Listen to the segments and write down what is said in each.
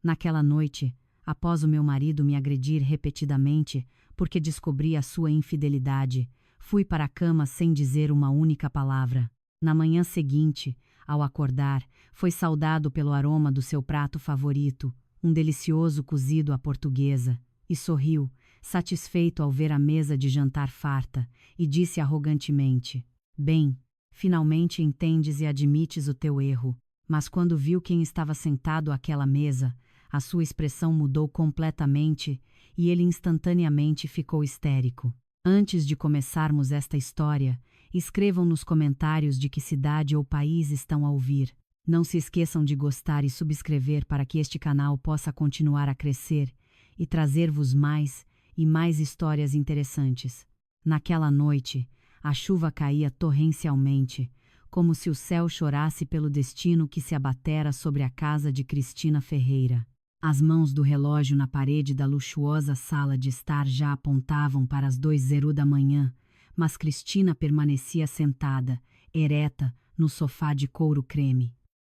Naquela noite, após o meu marido me agredir repetidamente, porque descobri a sua infidelidade, fui para a cama sem dizer uma única palavra. Na manhã seguinte, ao acordar, foi saudado pelo aroma do seu prato favorito, um delicioso cozido à portuguesa, e sorriu, satisfeito ao ver a mesa de jantar farta, e disse arrogantemente: "Bem, finalmente entendes e admites o teu erro." Mas quando viu quem estava sentado àquela mesa, a sua expressão mudou completamente e ele instantaneamente ficou histérico. Antes de começarmos esta história, escrevam nos comentários de que cidade ou país estão a ouvir. Não se esqueçam de gostar e subscrever para que este canal possa continuar a crescer e trazer-vos mais e mais histórias interessantes. Naquela noite, a chuva caía torrencialmente, como se o céu chorasse pelo destino que se abatera sobre a casa de Cristina Ferreira. As mãos do relógio na parede da luxuosa sala de estar já apontavam para as 2h da manhã, mas Cristina permanecia sentada, ereta, no sofá de couro creme.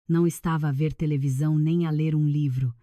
Não estava a ver televisão nem a ler um livro.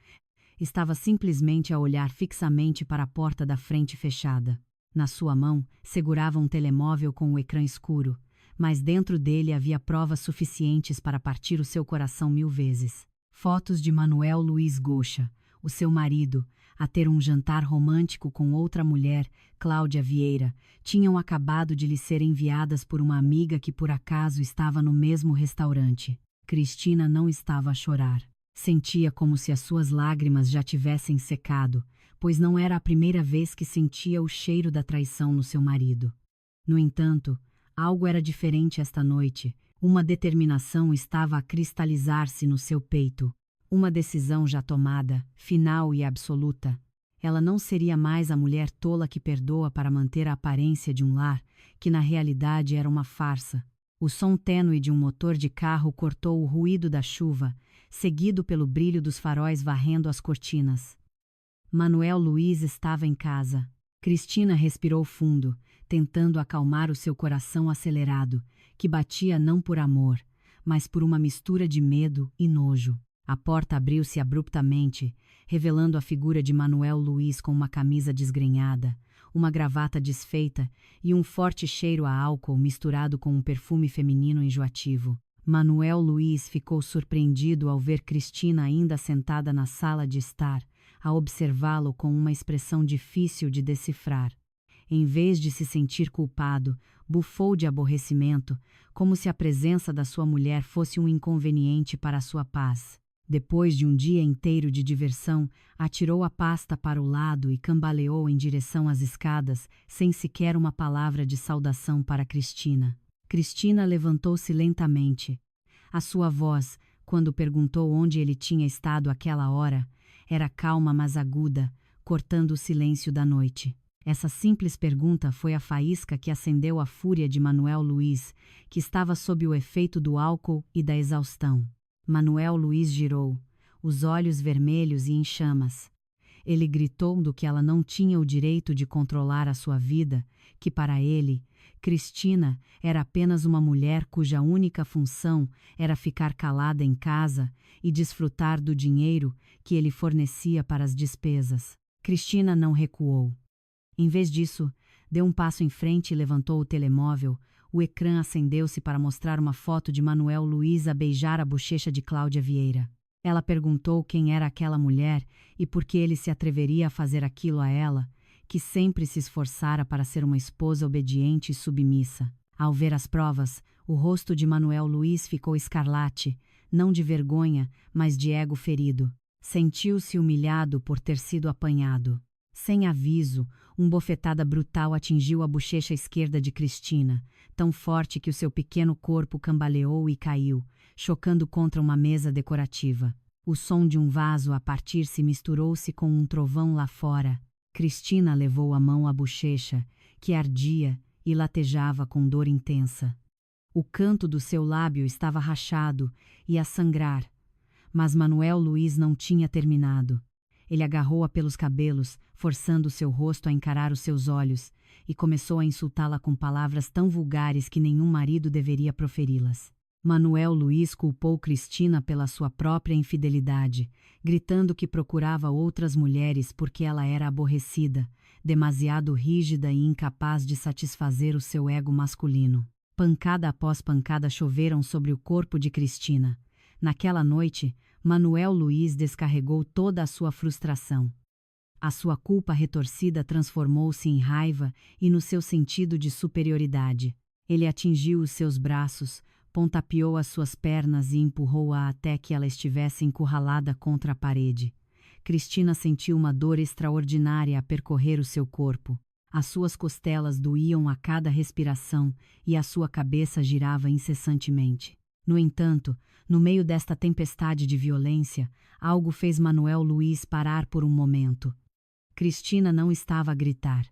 Estava simplesmente a olhar fixamente para a porta da frente fechada. Na sua mão, segurava um telemóvel com o ecrã escuro, mas dentro dele havia provas suficientes para partir o seu coração 1000 vezes. Fotos de Manuel Luiz Goxa, o seu marido, a ter um jantar romântico com outra mulher, Cláudia Vieira, tinham acabado de lhe ser enviadas por uma amiga que por acaso estava no mesmo restaurante. Cristina não estava a chorar. Sentia como se as suas lágrimas já tivessem secado, pois não era a primeira vez que sentia o cheiro da traição no seu marido. No entanto, algo era diferente esta noite. Uma determinação estava a cristalizar-se no seu peito. Uma decisão já tomada, final e absoluta. Ela não seria mais a mulher tola que perdoa para manter a aparência de um lar, que na realidade era uma farsa. O som tênue de um motor de carro cortou o ruído da chuva, seguido pelo brilho dos faróis varrendo as cortinas. Manuel Luiz estava em casa. Cristina respirou fundo, tentando acalmar o seu coração acelerado, que batia não por amor, mas por uma mistura de medo e nojo. A porta abriu-se abruptamente, revelando a figura de Manuel Luiz com uma camisa desgrenhada, uma gravata desfeita e um forte cheiro a álcool misturado com um perfume feminino enjoativo. Manuel Luiz ficou surpreendido ao ver Cristina ainda sentada na sala de estar, a observá-lo com uma expressão difícil de decifrar. Em vez de se sentir culpado, bufou de aborrecimento, como se a presença da sua mulher fosse um inconveniente para a sua paz. Depois de um dia inteiro de diversão, atirou a pasta para o lado e cambaleou em direção às escadas, sem sequer uma palavra de saudação para Cristina. Cristina levantou-se lentamente. A sua voz, quando perguntou onde ele tinha estado àquela hora, era calma mas aguda, cortando o silêncio da noite. Essa simples pergunta foi a faísca que acendeu a fúria de Manuel Luiz, que estava sob o efeito do álcool e da exaustão. Manuel Luiz girou, os olhos vermelhos e em chamas. Ele gritou do que ela não tinha o direito de controlar a sua vida, que para ele, Cristina, era apenas uma mulher cuja única função era ficar calada em casa e desfrutar do dinheiro que ele fornecia para as despesas. Cristina não recuou. Em vez disso, deu um passo em frente e levantou o telemóvel. O ecrã acendeu-se para mostrar uma foto de Manuel Luiz a beijar a bochecha de Cláudia Vieira. Ela perguntou quem era aquela mulher e por que ele se atreveria a fazer aquilo a ela, que sempre se esforçara para ser uma esposa obediente e submissa. Ao ver as provas, o rosto de Manuel Luiz ficou escarlate, não de vergonha, mas de ego ferido. Sentiu-se humilhado por ter sido apanhado. Sem aviso, uma bofetada brutal atingiu a bochecha esquerda de Cristina, tão forte que o seu pequeno corpo cambaleou e caiu, chocando contra uma mesa decorativa. O som de um vaso a partir-se misturou-se com um trovão lá fora. Cristina levou a mão à bochecha, que ardia e latejava com dor intensa. O canto do seu lábio estava rachado e a sangrar, mas Manuel Luiz não tinha terminado. Ele agarrou-a pelos cabelos, forçando seu rosto a encarar os seus olhos, e começou a insultá-la com palavras tão vulgares que nenhum marido deveria proferi-las. Manuel Luiz culpou Cristina pela sua própria infidelidade, gritando que procurava outras mulheres porque ela era aborrecida, demasiado rígida e incapaz de satisfazer o seu ego masculino. Pancada após pancada choveram sobre o corpo de Cristina. Naquela noite, Manuel Luiz descarregou toda a sua frustração. A sua culpa retorcida transformou-se em raiva e no seu sentido de superioridade. Ele atingiu os seus braços, pontapeou as suas pernas e empurrou-a até que ela estivesse encurralada contra a parede. Cristina sentiu uma dor extraordinária a percorrer o seu corpo. As suas costelas doíam a cada respiração e a sua cabeça girava incessantemente. No entanto, no meio desta tempestade de violência, algo fez Manuel Luiz parar por um momento. Cristina não estava a gritar.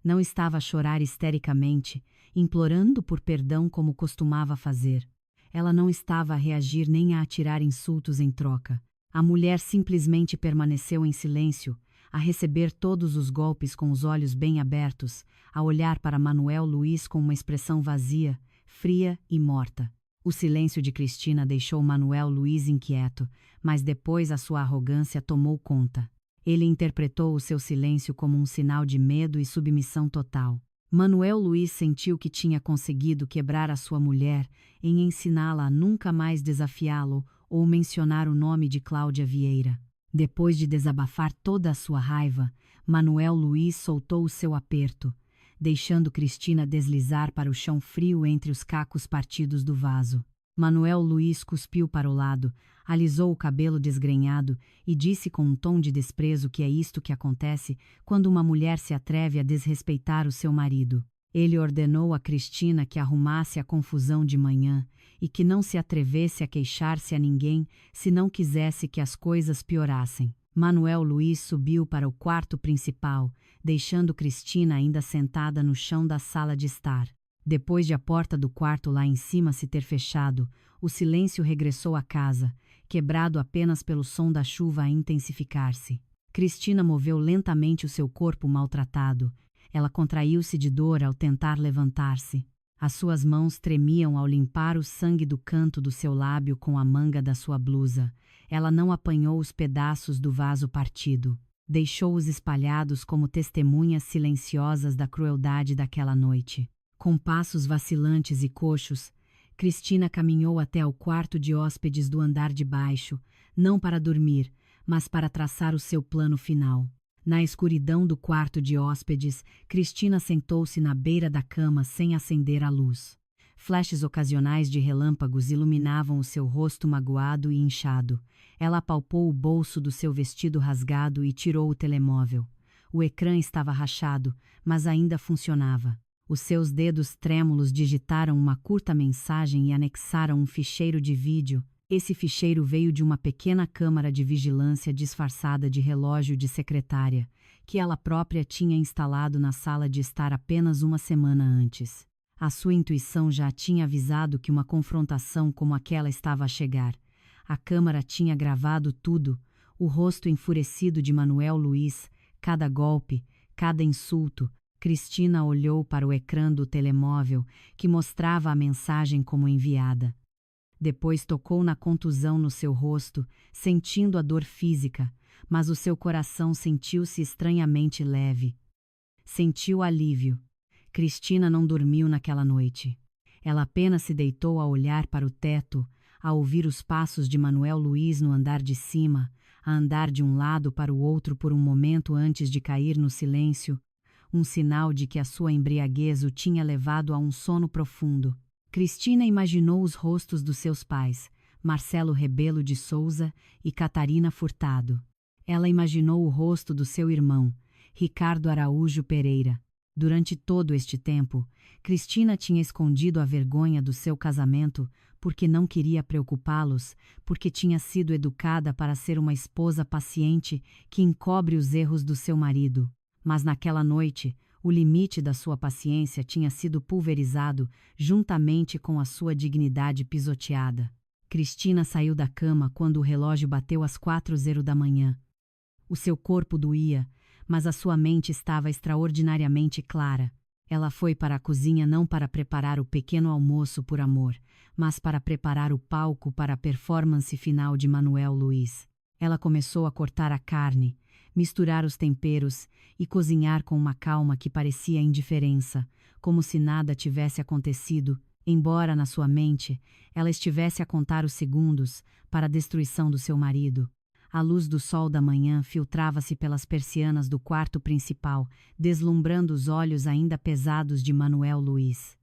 Não estava a chorar histericamente, implorando por perdão como costumava fazer. Ela não estava a reagir nem a atirar insultos em troca. A mulher simplesmente permaneceu em silêncio, a receber todos os golpes com os olhos bem abertos, a olhar para Manuel Luiz com uma expressão vazia, fria e morta. O silêncio de Cristina deixou Manuel Luiz inquieto, mas depois a sua arrogância tomou conta. Ele interpretou o seu silêncio como um sinal de medo e submissão total. Manuel Luiz sentiu que tinha conseguido quebrar a sua mulher em ensiná-la a nunca mais desafiá-lo ou mencionar o nome de Cláudia Vieira. Depois de desabafar toda a sua raiva, Manuel Luiz soltou o seu aperto, deixando Cristina deslizar para o chão frio entre os cacos partidos do vaso. Manuel Luiz cuspiu para o lado, alisou o cabelo desgrenhado e disse com um tom de desprezo que é isto que acontece quando uma mulher se atreve a desrespeitar o seu marido. Ele ordenou a Cristina que arrumasse a confusão de manhã e que não se atrevesse a queixar-se a ninguém se não quisesse que as coisas piorassem. Manuel Luiz subiu para o quarto principal, deixando Cristina ainda sentada no chão da sala de estar. Depois de a porta do quarto lá em cima se ter fechado, o silêncio regressou à casa, quebrado apenas pelo som da chuva a intensificar-se. Cristina moveu lentamente o seu corpo maltratado. Ela contraiu-se de dor ao tentar levantar-se. As suas mãos tremiam ao limpar o sangue do canto do seu lábio com a manga da sua blusa. Ela não apanhou os pedaços do vaso partido. Deixou-os espalhados como testemunhas silenciosas da crueldade daquela noite. Com passos vacilantes e coxos, Cristina caminhou até ao quarto de hóspedes do andar de baixo, não para dormir, mas para traçar o seu plano final. Na escuridão do quarto de hóspedes, Cristina sentou-se na beira da cama sem acender a luz. Flashes ocasionais de relâmpagos iluminavam o seu rosto magoado e inchado. Ela apalpou o bolso do seu vestido rasgado e tirou o telemóvel. O ecrã estava rachado, mas ainda funcionava. Os seus dedos trêmulos digitaram uma curta mensagem e anexaram um ficheiro de vídeo. Esse ficheiro veio de uma pequena câmara de vigilância disfarçada de relógio de secretária, que ela própria tinha instalado na sala de estar apenas uma semana antes. A sua intuição já a tinha avisado que uma confrontação como aquela estava a chegar. A câmara tinha gravado tudo, o rosto enfurecido de Manuel Luiz, cada golpe, cada insulto. Cristina olhou para o ecrã do telemóvel, que mostrava a mensagem como enviada. Depois tocou na contusão no seu rosto, sentindo a dor física, mas o seu coração sentiu-se estranhamente leve. Sentiu alívio. Cristina não dormiu naquela noite. Ela apenas se deitou a olhar para o teto, a ouvir os passos de Manuel Luiz no andar de cima, a andar de um lado para o outro por um momento antes de cair no silêncio, um sinal de que a sua embriaguez o tinha levado a um sono profundo. Cristina imaginou os rostos dos seus pais, Marcelo Rebelo de Souza e Catarina Furtado. Ela imaginou o rosto do seu irmão, Ricardo Araújo Pereira. Durante todo este tempo, Cristina tinha escondido a vergonha do seu casamento porque não queria preocupá-los, porque tinha sido educada para ser uma esposa paciente que encobre os erros do seu marido. Mas naquela noite, o limite da sua paciência tinha sido pulverizado juntamente com a sua dignidade pisoteada. Cristina saiu da cama quando o relógio bateu às 4h da manhã. O seu corpo doía, mas a sua mente estava extraordinariamente clara. Ela foi para a cozinha não para preparar o pequeno almoço por amor, mas para preparar o palco para a performance final de Manuel Luiz. Ela começou a cortar a carne, misturar os temperos e cozinhar com uma calma que parecia indiferença, como se nada tivesse acontecido, embora na sua mente ela estivesse a contar os segundos para a destruição do seu marido. A luz do sol da manhã filtrava-se pelas persianas do quarto principal, deslumbrando os olhos ainda pesados de Manuel Luiz.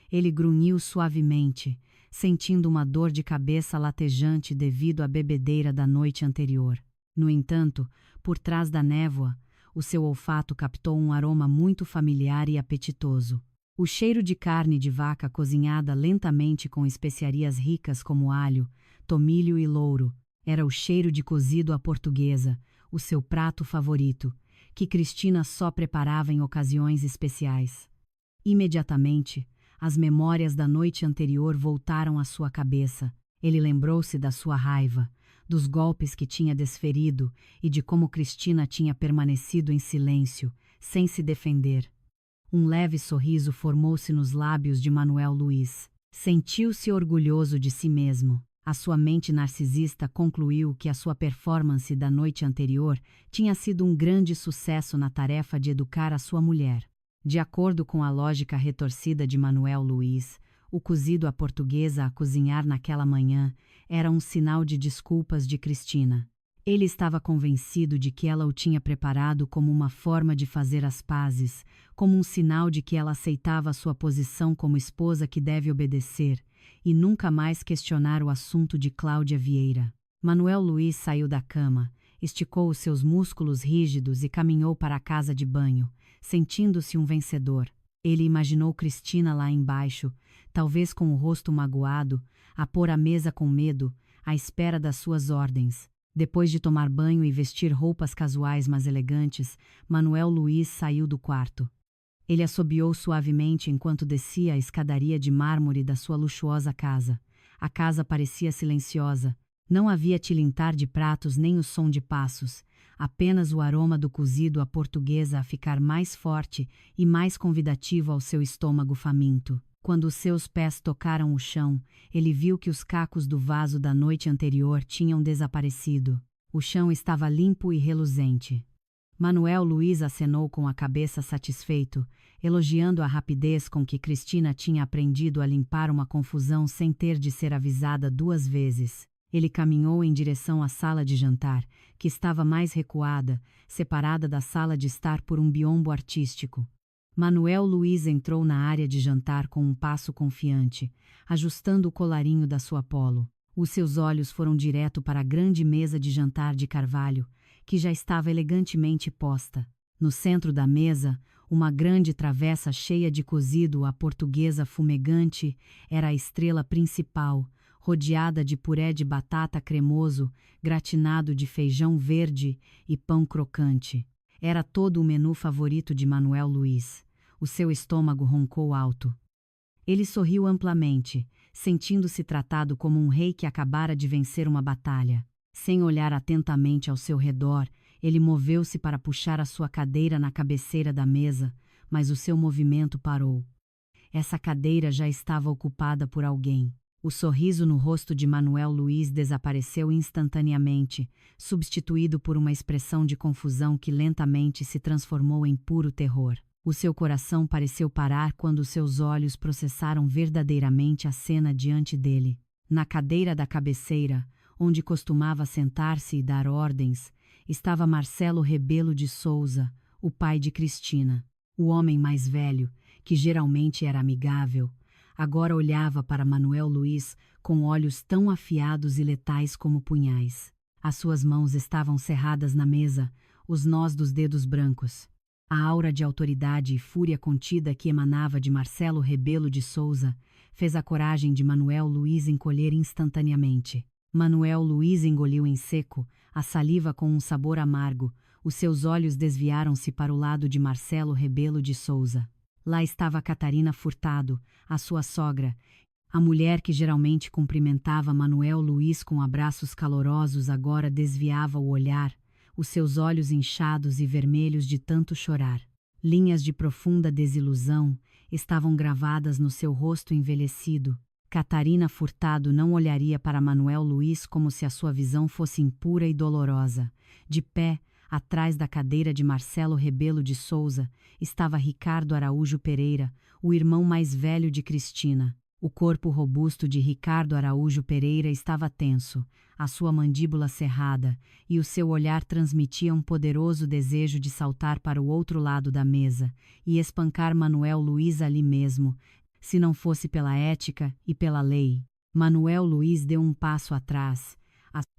Ele grunhiu suavemente, sentindo uma dor de cabeça latejante devido à bebedeira da noite anterior. No entanto, por trás da névoa, o seu olfato captou um aroma muito familiar e apetitoso. O cheiro de carne de vaca cozinhada lentamente com especiarias ricas como alho, tomilho e louro. Era o cheiro de cozido à portuguesa, o seu prato favorito, que Cristina só preparava em ocasiões especiais. Imediatamente, as memórias da noite anterior voltaram à sua cabeça. Ele lembrou-se da sua raiva, dos golpes que tinha desferido e de como Cristina tinha permanecido em silêncio, sem se defender. Um leve sorriso formou-se nos lábios de Manuel Luiz. Sentiu-se orgulhoso de si mesmo. A sua mente narcisista concluiu que a sua performance da noite anterior tinha sido um grande sucesso na tarefa de educar a sua mulher. De acordo com a lógica retorcida de Manuel Luiz, o cozido à portuguesa a cozinhar naquela manhã era um sinal de desculpas de Cristina. Ele estava convencido de que ela o tinha preparado como uma forma de fazer as pazes, como um sinal de que ela aceitava a sua posição como esposa que deve obedecer, e nunca mais questionar o assunto de Cláudia Vieira. Manuel Luiz saiu da cama, esticou os seus músculos rígidos e caminhou para a casa de banho, sentindo-se um vencedor. Ele imaginou Cristina lá embaixo, talvez com o rosto magoado, a pôr a mesa com medo, à espera das suas ordens. Depois de tomar banho e vestir roupas casuais mas elegantes, Manuel Luiz saiu do quarto. Ele assobiou suavemente enquanto descia a escadaria de mármore da sua luxuosa casa. A casa parecia silenciosa. Não havia tilintar de pratos nem o som de passos, apenas o aroma do cozido à portuguesa a ficar mais forte e mais convidativo ao seu estômago faminto. Quando os seus pés tocaram o chão, ele viu que os cacos do vaso da noite anterior tinham desaparecido. O chão estava limpo e reluzente. Manuel Luiz acenou com a cabeça satisfeito, elogiando a rapidez com que Cristina tinha aprendido a limpar uma confusão sem ter de ser avisada 2 vezes. Ele caminhou em direção à sala de jantar, que estava mais recuada, separada da sala de estar por um biombo artístico. Manuel Luiz entrou na área de jantar com um passo confiante, ajustando o colarinho da sua polo. Os seus olhos foram direto para a grande mesa de jantar de carvalho, que já estava elegantemente posta. No centro da mesa, uma grande travessa cheia de cozido à portuguesa fumegante era a estrela principal, rodeada de puré de batata cremoso, gratinado de feijão verde e pão crocante. Era todo o menu favorito de Manuel Luiz. O seu estômago roncou alto. Ele sorriu amplamente, sentindo-se tratado como um rei que acabara de vencer uma batalha. Sem olhar atentamente ao seu redor, ele moveu-se para puxar a sua cadeira na cabeceira da mesa, mas o seu movimento parou. Essa cadeira já estava ocupada por alguém. O sorriso no rosto de Manuel Luiz desapareceu instantaneamente, substituído por uma expressão de confusão que lentamente se transformou em puro terror. O seu coração pareceu parar quando seus olhos processaram verdadeiramente a cena diante dele. Na cadeira da cabeceira, onde costumava sentar-se e dar ordens, estava Marcelo Rebelo de Souza, o pai de Cristina. O homem mais velho, que geralmente era amigável, agora olhava para Manuel Luiz com olhos tão afiados e letais como punhais. As suas mãos estavam cerradas na mesa, os nós dos dedos brancos. A aura de autoridade e fúria contida que emanava de Marcelo Rebelo de Souza fez a coragem de Manuel Luiz encolher instantaneamente. Manuel Luiz engoliu em seco, a saliva com um sabor amargo. Os seus olhos desviaram-se para o lado de Marcelo Rebelo de Souza. Lá estava Catarina Furtado, a sua sogra. A mulher que geralmente cumprimentava Manuel Luiz com abraços calorosos agora desviava o olhar, os seus olhos inchados e vermelhos de tanto chorar. Linhas de profunda desilusão estavam gravadas no seu rosto envelhecido. Catarina Furtado não olharia para Manuel Luiz como se a sua visão fosse impura e dolorosa. De pé, atrás da cadeira de Marcelo Rebelo de Souza, estava Ricardo Araújo Pereira, o irmão mais velho de Cristina. O corpo robusto de Ricardo Araújo Pereira estava tenso, a sua mandíbula cerrada, e o seu olhar transmitia um poderoso desejo de saltar para o outro lado da mesa e espancar Manuel Luiz ali mesmo, se não fosse pela ética e pela lei. Manuel Luiz deu um passo atrás.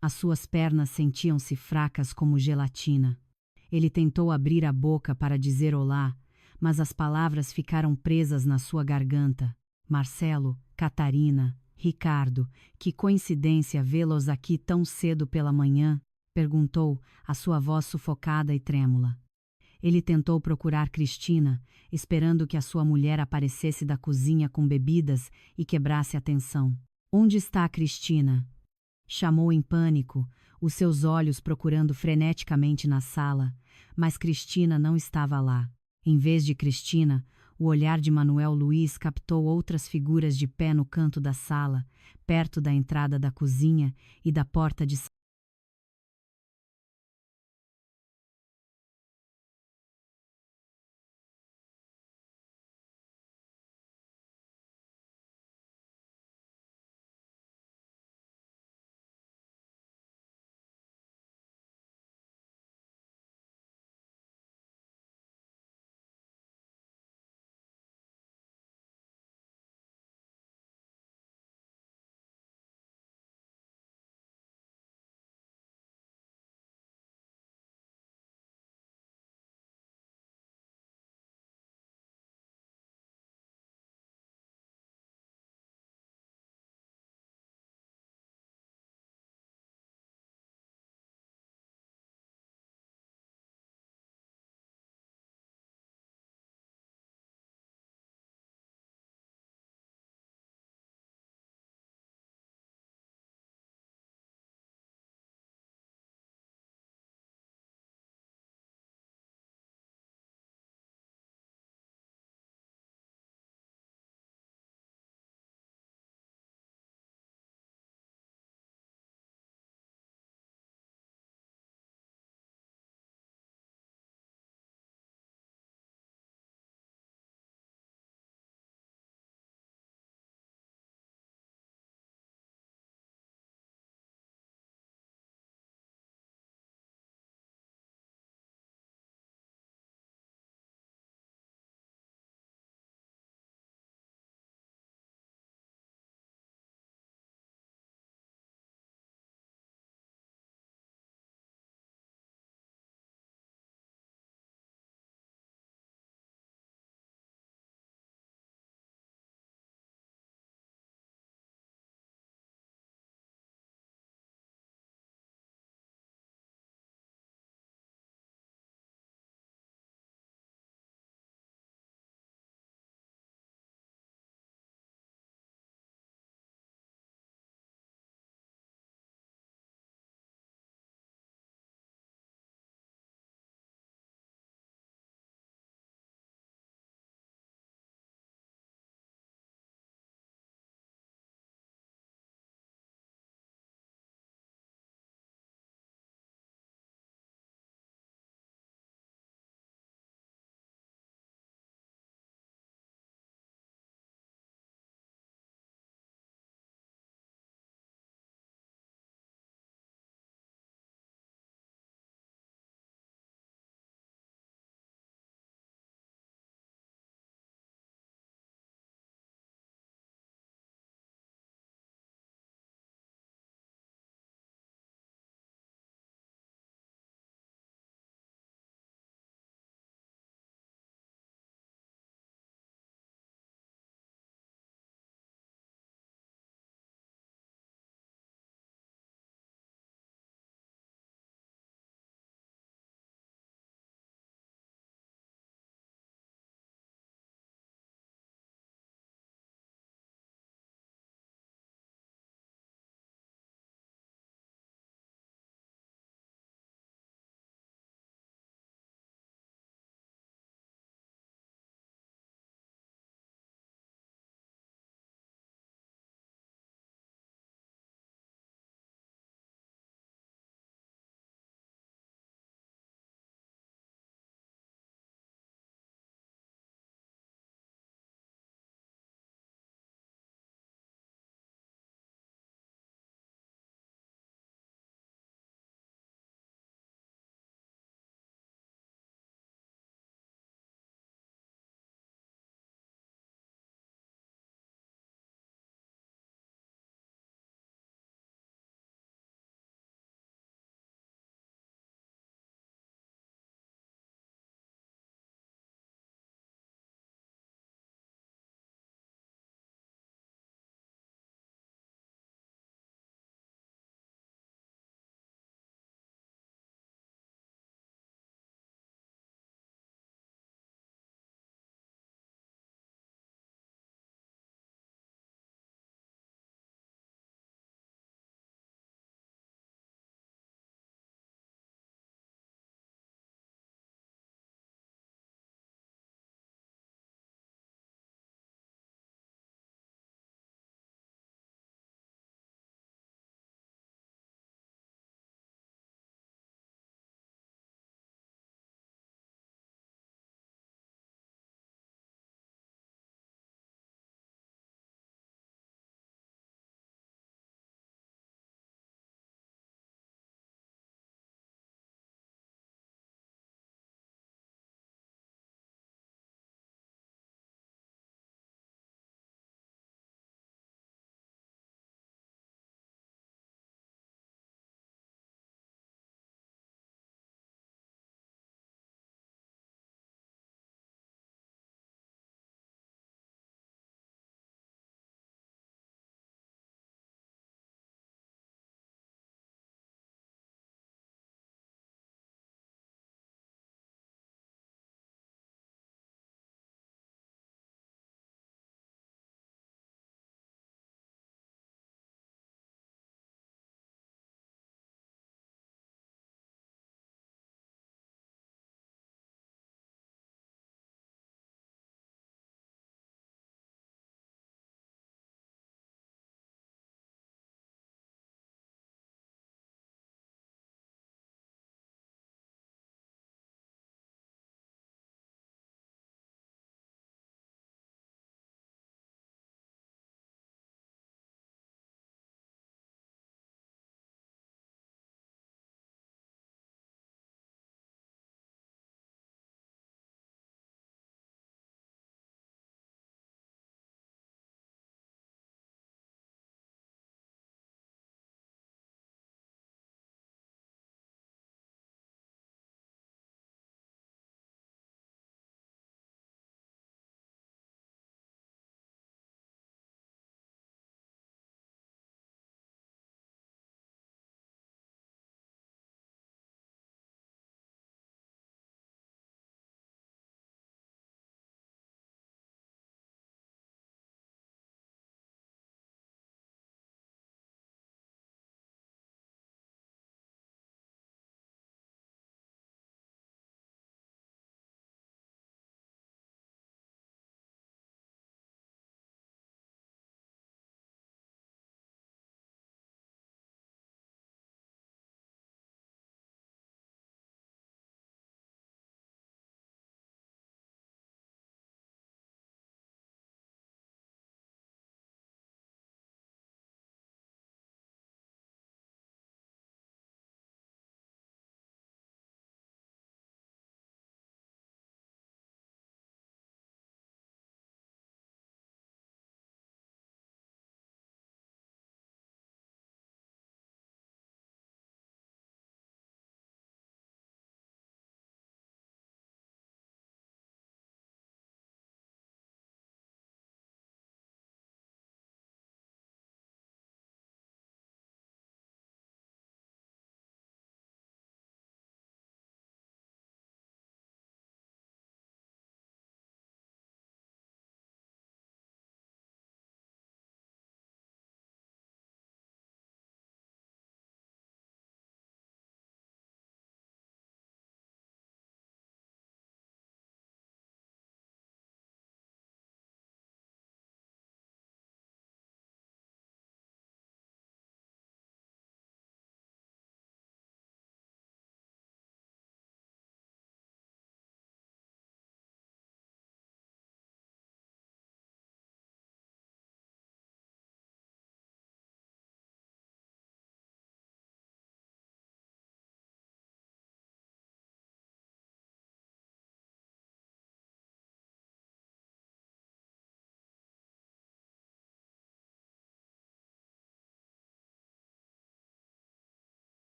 As suas pernas sentiam-se fracas como gelatina. Ele tentou abrir a boca para dizer olá, mas as palavras ficaram presas na sua garganta. Marcelo, Catarina, Ricardo, que coincidência vê-los aqui tão cedo pela manhã? Perguntou, a sua voz sufocada e trêmula. Ele tentou procurar Cristina, esperando que a sua mulher aparecesse da cozinha com bebidas e quebrasse a tensão. Onde está a Cristina? Chamou em pânico, os seus olhos procurando freneticamente na sala, mas Cristina não estava lá. Em vez de Cristina, o olhar de Manuel Luiz captou outras figuras de pé no canto da sala, perto da entrada da cozinha e da porta de